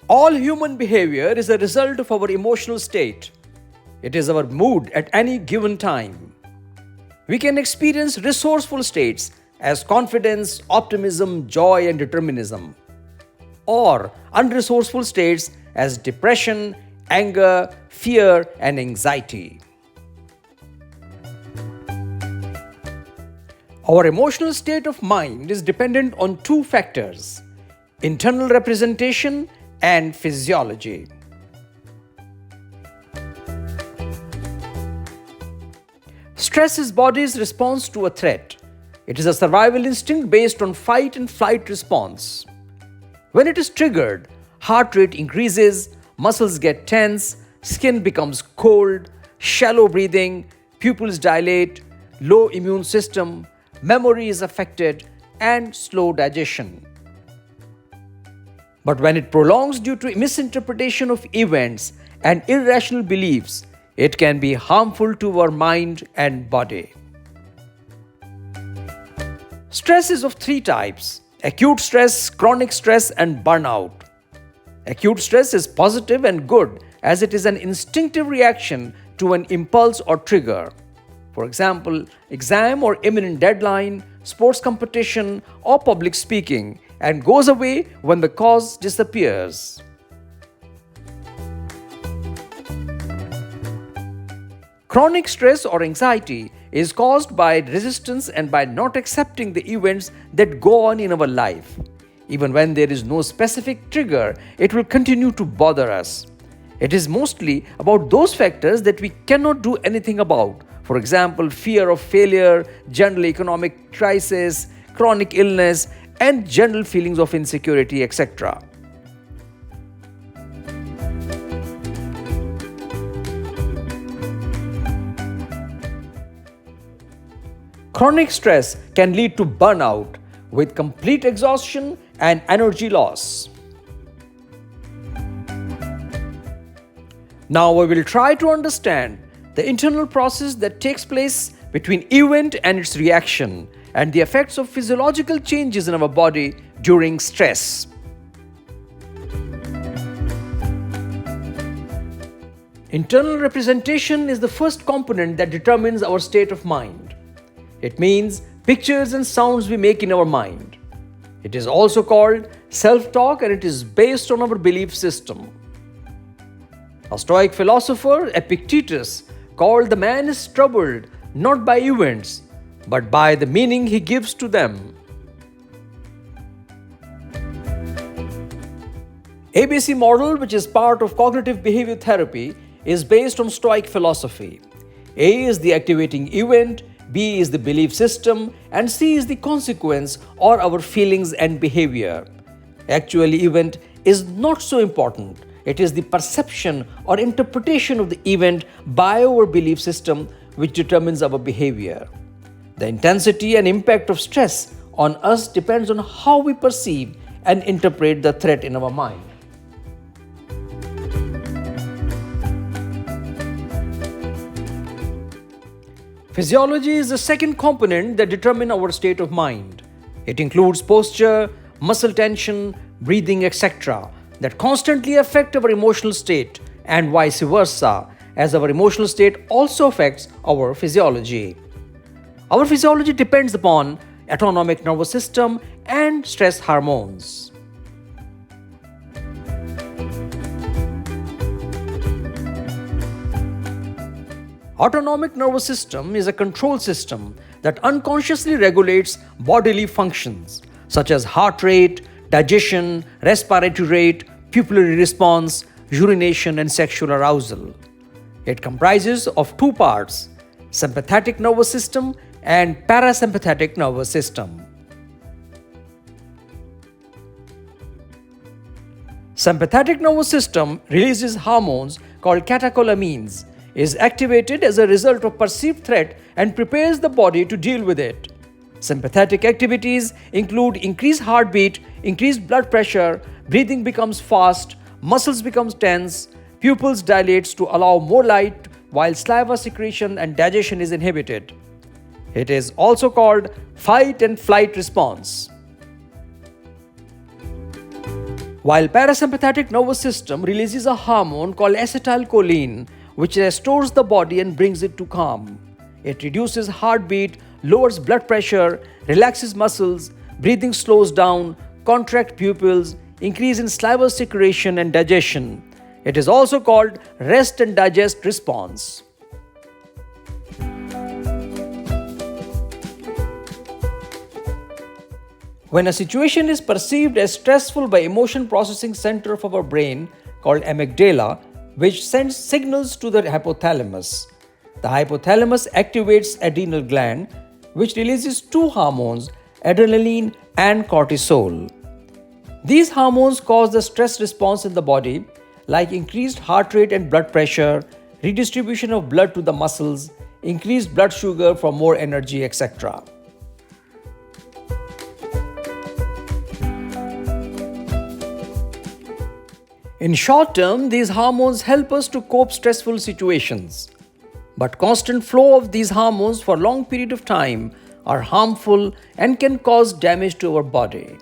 All human behavior is a result of our emotional state. It is our mood at any given time. We can experience resourceful states as confidence, optimism, joy, and determinism, or unresourceful states as depression, anger, fear, and anxiety. Our emotional state of mind is dependent on two factors: internal representation and physiology. Stress is body's response to a threat. It is a survival instinct based on fight and flight response. When it is triggered, heart rate increases, muscles get tense, skin becomes cold, shallow breathing, pupils dilate, low immune system, memory is affected, and slow digestion. But when it prolongs due to misinterpretation of events and irrational beliefs, it can be harmful to our mind and body. Stress is of three types: acute stress, chronic stress, and burnout. Acute stress is positive and good as it is an instinctive reaction to an impulse or trigger. For example, exam or imminent deadline, sports competition, or public speaking, and goes away when the cause disappears. Chronic stress or anxiety is caused by resistance and by not accepting the events that go on in our life. Even when there is no specific trigger, it will continue to bother us. It is mostly about those factors that we cannot do anything about. For example, fear of failure, general economic crisis, chronic illness, and general feelings of insecurity, etc. Chronic stress can lead to burnout with complete exhaustion and energy loss. Now we will try to understand the internal process that takes place between event and its reaction, and the effects of physiological changes in our body during stress. Internal representation is the first component that determines our state of mind. It means pictures and sounds we make in our mind. It is also called self-talk, and it is based on our belief system. A Stoic philosopher, Epictetus, called the man is troubled not by events, but by the meaning he gives to them. ABC model, which is part of cognitive behavior therapy, is based on Stoic philosophy. A is the activating event, B is the belief system, and C is the consequence or our feelings and behavior. Actually, event is not so important. It is the perception or interpretation of the event by our belief system which determines our behavior. The intensity and impact of stress on us depends on how we perceive and interpret the threat in our mind. Physiology is the second component that determines our state of mind. It includes posture, muscle tension, breathing, etc. that constantly affect our emotional state, and vice versa, as our emotional state also affects our physiology. Our physiology depends upon autonomic nervous system and stress hormones. Autonomic nervous system is a control system that unconsciously regulates bodily functions such as heart rate, digestion, respiratory rate, pupillary response, urination, and sexual arousal. It comprises of two parts: sympathetic nervous system and parasympathetic nervous system. Sympathetic nervous system releases hormones called catecholamines, is activated as a result of perceived threat and prepares the body to deal with it. Sympathetic activities include increased heartbeat, increased blood pressure, breathing becomes fast, muscles become tense, pupils dilates to allow more light, while saliva secretion and digestion is inhibited. It is also called fight and flight response. While parasympathetic nervous system releases a hormone called acetylcholine, which restores the body and brings it to calm. It reduces heartbeat, lowers blood pressure, relaxes muscles, breathing slows down, contract pupils, increase in saliva secretion and digestion. It is also called rest and digest response. When a situation is perceived as stressful by emotion processing center of our brain called amygdala, which sends signals to the hypothalamus. The hypothalamus activates adrenal gland, which releases two hormones, adrenaline and cortisol. These hormones cause the stress response in the body, like increased heart rate and blood pressure, redistribution of blood to the muscles, increased blood sugar for more energy, etc. In short term, these hormones help us to cope stressful situations. But constant flow of these hormones for a long period of time are harmful and can cause damage to our body.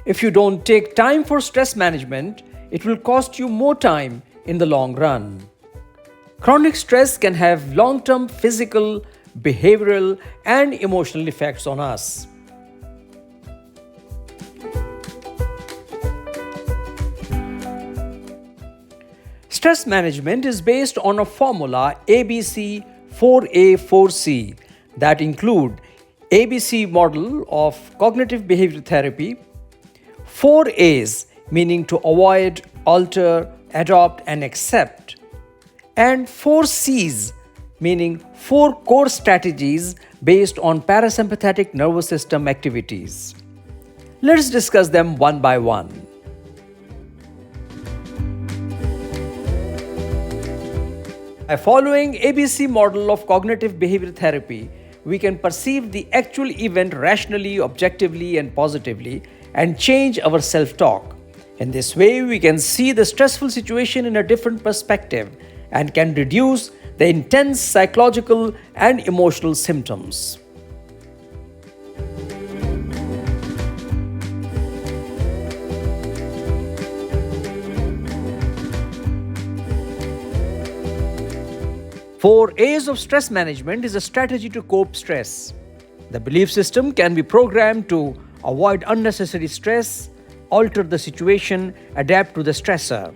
If you don't take time for stress management, it will cost you more time in the long run. Chronic stress can have long-term physical, behavioral, and emotional effects on us. Stress management is based on a formula ABC 4A 4C that include ABC model of cognitive behavioral therapy, 4 A's meaning to avoid, alter, adopt and accept, and 4 C's meaning 4 core strategies based on parasympathetic nervous system activities. Let's discuss them one by one. By following ABC model of cognitive behavioral therapy, we can perceive the actual event rationally, objectively, and positively and change our self-talk. In this way, we can see the stressful situation in a different perspective and can reduce the intense psychological and emotional symptoms. Four A's of stress management is a strategy to cope stress. The belief system can be programmed to avoid unnecessary stress, alter the situation, adapt to the stressor,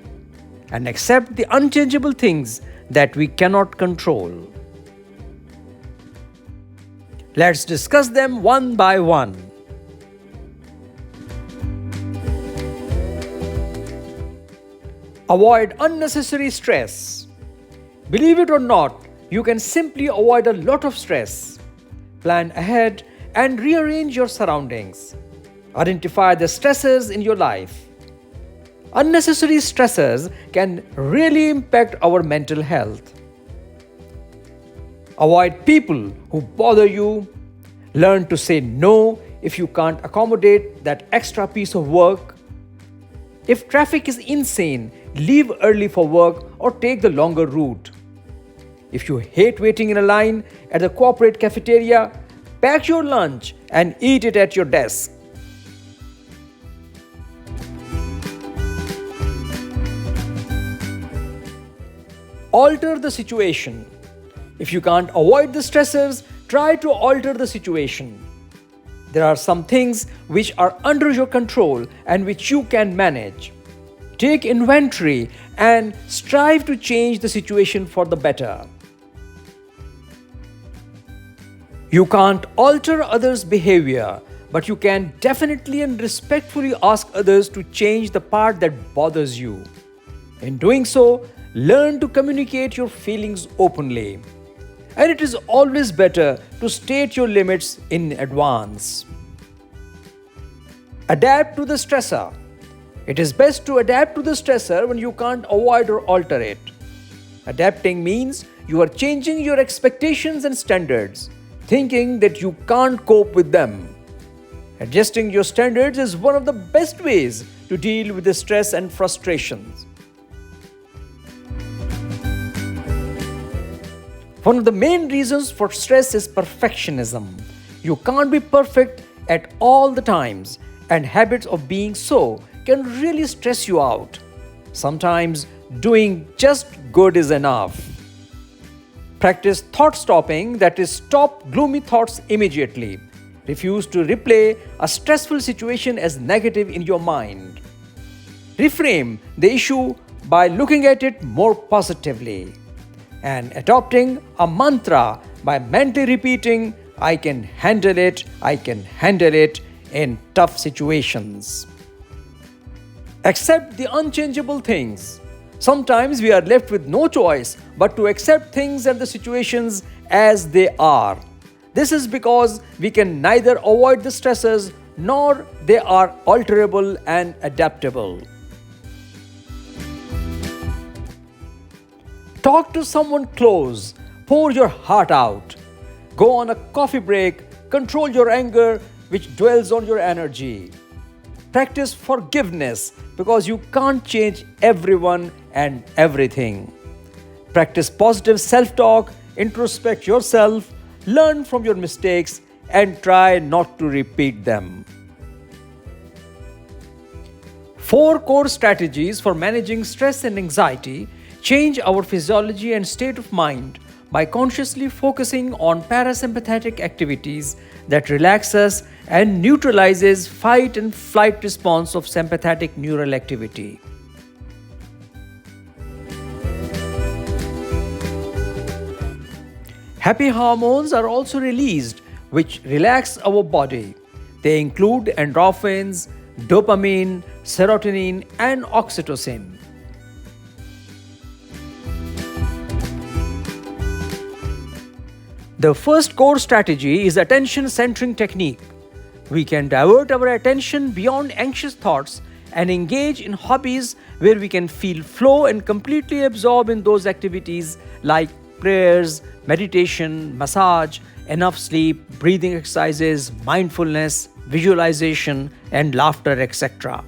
and accept the unchangeable things that we cannot control. Let's discuss them one by one. Avoid unnecessary stress. Believe it or not, you can simply avoid a lot of stress. Plan ahead and rearrange your surroundings. Identify the stressors in your life. Unnecessary stressors can really impact our mental health. Avoid people who bother you. Learn to say no if you can't accommodate that extra piece of work. If traffic is insane, leave early for work or take the longer route. If you hate waiting in a line at the corporate cafeteria, pack your lunch and eat it at your desk. Alter the situation. If you can't avoid the stressors, try to alter the situation. There are some things which are under your control and which you can manage. Take inventory and strive to change the situation for the better. You can't alter others' behavior, but you can definitely and respectfully ask others to change the part that bothers you. In doing so, learn to communicate your feelings openly. And it is always better to state your limits in advance. Adapt to the stressor. It is best to adapt to the stressor when you can't avoid or alter it. Adapting means you are changing your expectations and standards, thinking that you can't cope with them. Adjusting your standards is one of the best ways to deal with the stress and frustrations. One of the main reasons for stress is perfectionism. You can't be perfect at all the times, and habits of being so can really stress you out. Sometimes doing just good is enough. Practice thought stopping, that is, stop gloomy thoughts immediately. Refuse to replay a stressful situation as negative in your mind. Reframe the issue by looking at it more positively. And adopting a mantra by mentally repeating, I can handle it in tough situations. Accept the unchangeable things. Sometimes we are left with no choice but to accept things and the situations as they are. This is because we can neither avoid the stresses nor they are alterable and adaptable. Talk to someone close, pour your heart out. Go on a coffee break, control your anger which dwells on your energy. Practice forgiveness because you can't change everyone and everything. Practice positive self-talk, introspect yourself, learn from your mistakes, and try not to repeat them. 4 core strategies for managing stress and anxiety change our physiology and state of mind by consciously focusing on parasympathetic activities that relax us and neutralizes fight and flight response of sympathetic neural activity. Happy hormones are also released, which relax our body. They include endorphins, dopamine, serotonin, and oxytocin. The first core strategy is attention centering technique. We can divert our attention beyond anxious thoughts and engage in hobbies where we can feel flow and completely absorb in those activities like prayers, meditation, massage, enough sleep, breathing exercises, mindfulness, visualization, and laughter, etc.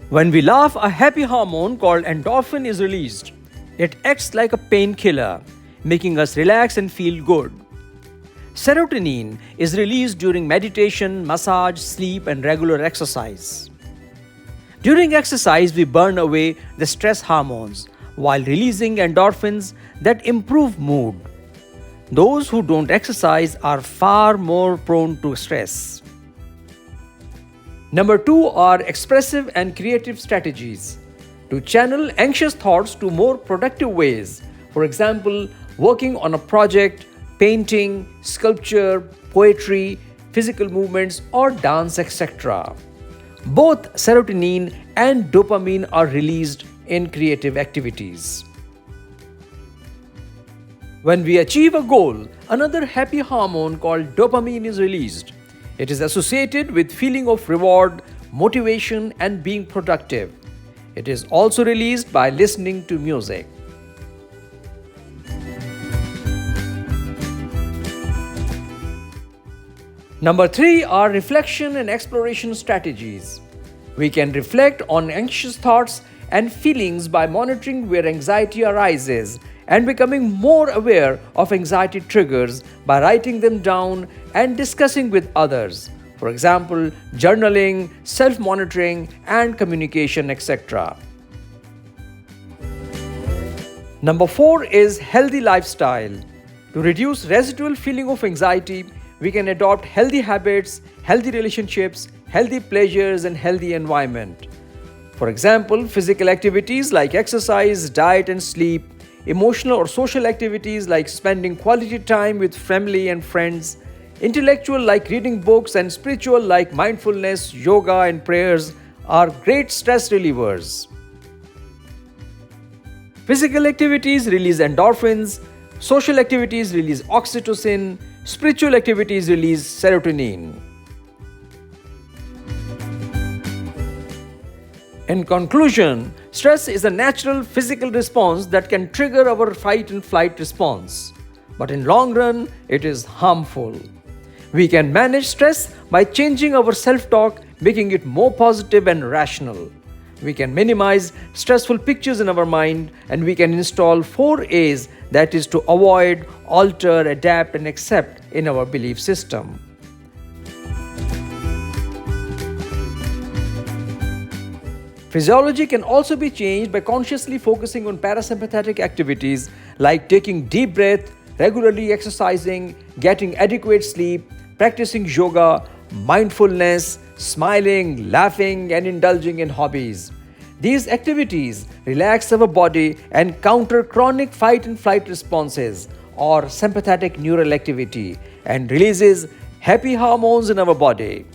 When we laugh, a happy hormone called endorphin is released. It acts like a painkiller, making us relax and feel good. Serotonin is released during meditation, massage, sleep, and regular exercise. During exercise, we burn away the stress hormones while releasing endorphins that improve mood. Those who don't exercise are far more prone to stress. Number 2 are expressive and creative strategies to channel anxious thoughts to more productive ways. For example, working on a project, painting, sculpture, poetry, physical movements, or dance, etc. Both serotonin and dopamine are released in creative activities. When we achieve a goal, another happy hormone called dopamine is released. It is associated with feeling of reward, motivation, and being productive. It is also released by listening to music. Number 3 are reflection and exploration strategies. We can reflect on anxious thoughts and feelings by monitoring where anxiety arises and becoming more aware of anxiety triggers by writing them down and discussing with others. For example, journaling, self-monitoring, and communication, etc. Number 4 is healthy lifestyle. To reduce residual feeling of anxiety, we can adopt healthy habits, healthy relationships, healthy pleasures, and healthy environment. For example, physical activities like exercise, diet, and sleep, emotional or social activities like spending quality time with family and friends, intellectual like reading books, and spiritual like mindfulness, yoga, and prayers are great stress relievers. Physical activities release endorphins, social activities release oxytocin, spiritual activities release serotonin. In conclusion, stress is a natural physical response that can trigger our fight and flight response. But in long run, it is harmful. We can manage stress by changing our self-talk, making it more positive and rational. We can minimize stressful pictures in our mind, and we can install 4 A's, that is to avoid, alter, adapt and accept in our belief system. Physiology can also be changed by consciously focusing on parasympathetic activities like taking deep breath, regularly exercising, getting adequate sleep, practicing yoga, mindfulness, smiling, laughing, and indulging in hobbies. These activities relax our body and counter chronic fight and flight responses or sympathetic neural activity and releases happy hormones in our body.